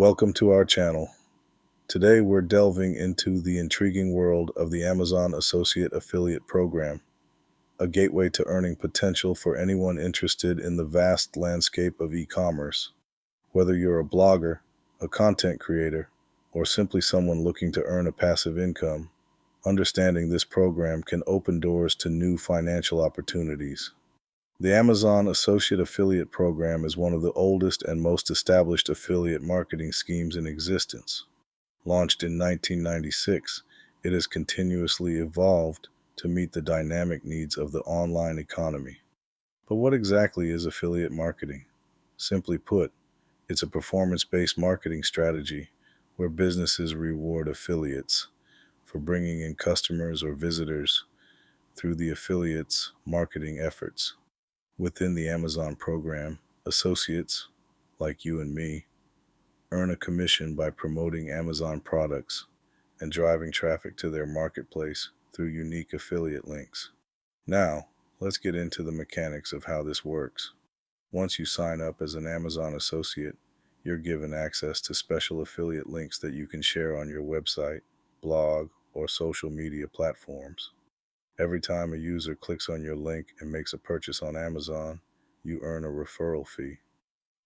Welcome to our channel. Today we're delving into the intriguing world of the Amazon Associate Affiliate Program, a gateway to earning potential for anyone interested in the vast landscape of e-commerce. Whether you're a blogger, a content creator, or simply someone looking to earn a passive income, understanding this program can open doors to new financial opportunities. The Amazon Associate Affiliate Program is one of the oldest and most established affiliate marketing schemes in existence. Launched in 1996, it has continuously evolved to meet the dynamic needs of the online economy. But what exactly is affiliate marketing? Simply put, it's a performance-based marketing strategy where businesses reward affiliates for bringing in customers or visitors through the affiliates' marketing efforts. Within the Amazon program, associates, like you and me, earn a commission by promoting Amazon products and driving traffic to their marketplace through unique affiliate links. Now, let's get into the mechanics of how this works. Once you sign up as an Amazon associate, you're given access to special affiliate links that you can share on your website, blog, or social media platforms. Every time a user clicks on your link and makes a purchase on Amazon, you earn a referral fee.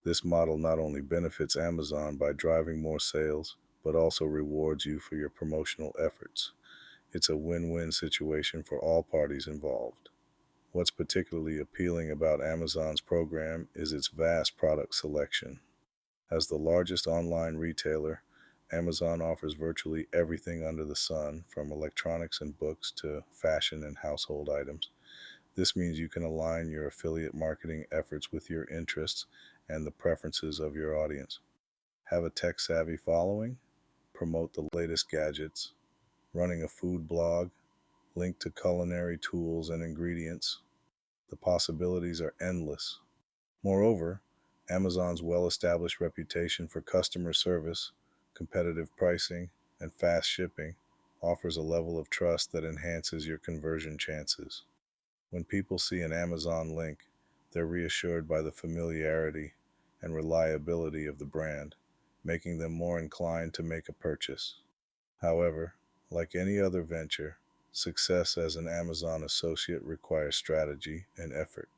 This model not only benefits Amazon by driving more sales, but also rewards you for your promotional efforts. It's a win-win situation for all parties involved. What's particularly appealing about Amazon's program is its vast product selection. As the largest online retailer, Amazon offers virtually everything under the sun, from electronics and books to fashion and household items. This means you can align your affiliate marketing efforts with your interests and the preferences of your audience. Have a tech-savvy following? Promote the latest gadgets. Running a food blog? Link to culinary tools and ingredients? The possibilities are endless. Moreover, Amazon's well-established reputation for customer service, competitive pricing, and fast shipping offers a level of trust that enhances your conversion chances. When people see an Amazon link, they're reassured by the familiarity and reliability of the brand, making them more inclined to make a purchase. However, like any other venture, success as an Amazon associate requires strategy and effort.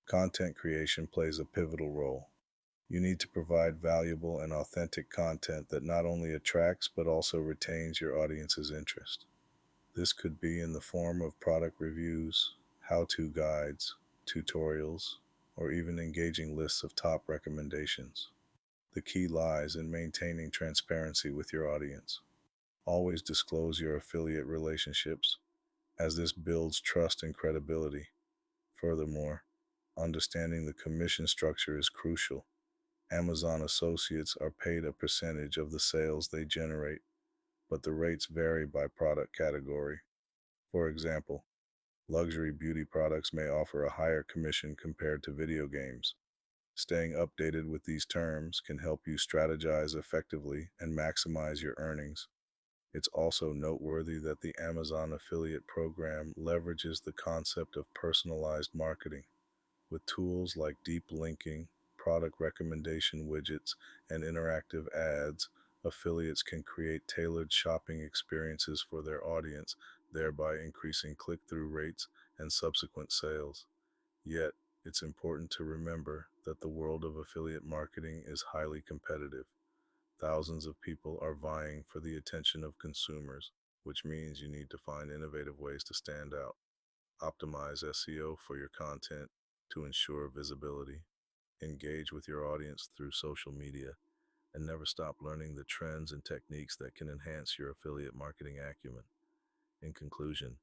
Content creation plays a pivotal role. You need to provide valuable and authentic content that not only attracts but also retains your audience's interest. This could be in the form of product reviews, how-to guides, tutorials, or even engaging lists of top recommendations. The key lies in maintaining transparency with your audience. Always disclose your affiliate relationships, as this builds trust and credibility. Furthermore, understanding the commission structure is crucial. Amazon associates are paid a percentage of the sales they generate, but the rates vary by product category. For example, luxury beauty products may offer a higher commission compared to video games. Staying updated with these terms can help you strategize effectively and maximize your earnings. It's also noteworthy that the Amazon affiliate program leverages the concept of personalized marketing. With tools like deep linking, product recommendation widgets, and interactive ads, affiliates can create tailored shopping experiences for their audience, thereby increasing click-through rates and subsequent sales. Yet, it's important to remember that the world of affiliate marketing is highly competitive. Thousands of people are vying for the attention of consumers, which means you need to find innovative ways to stand out. Optimize SEO for your content to ensure visibility. Engage with your audience through social media, and never stop learning the trends and techniques that can enhance your affiliate marketing acumen. In conclusion,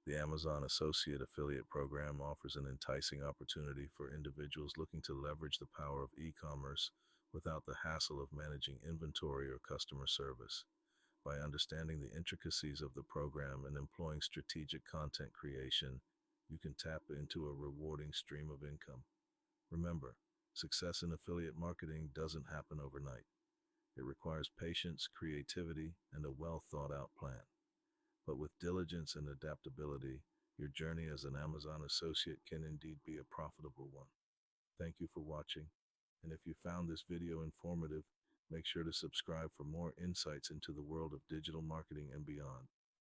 the Amazon Associate Affiliate Program offers an enticing opportunity for individuals looking to leverage the power of e-commerce without the hassle of managing inventory or customer service. By understanding the intricacies of the program and employing strategic content creation, you can tap into a rewarding stream of income. Remember, success in affiliate marketing doesn't happen overnight. It requires patience, creativity, and a well thought out plan. But with diligence and adaptability, your journey as an Amazon associate can indeed be a profitable one. Thank you for watching, and if you found this video informative, Make sure to subscribe for more insights into the world of digital marketing and beyond.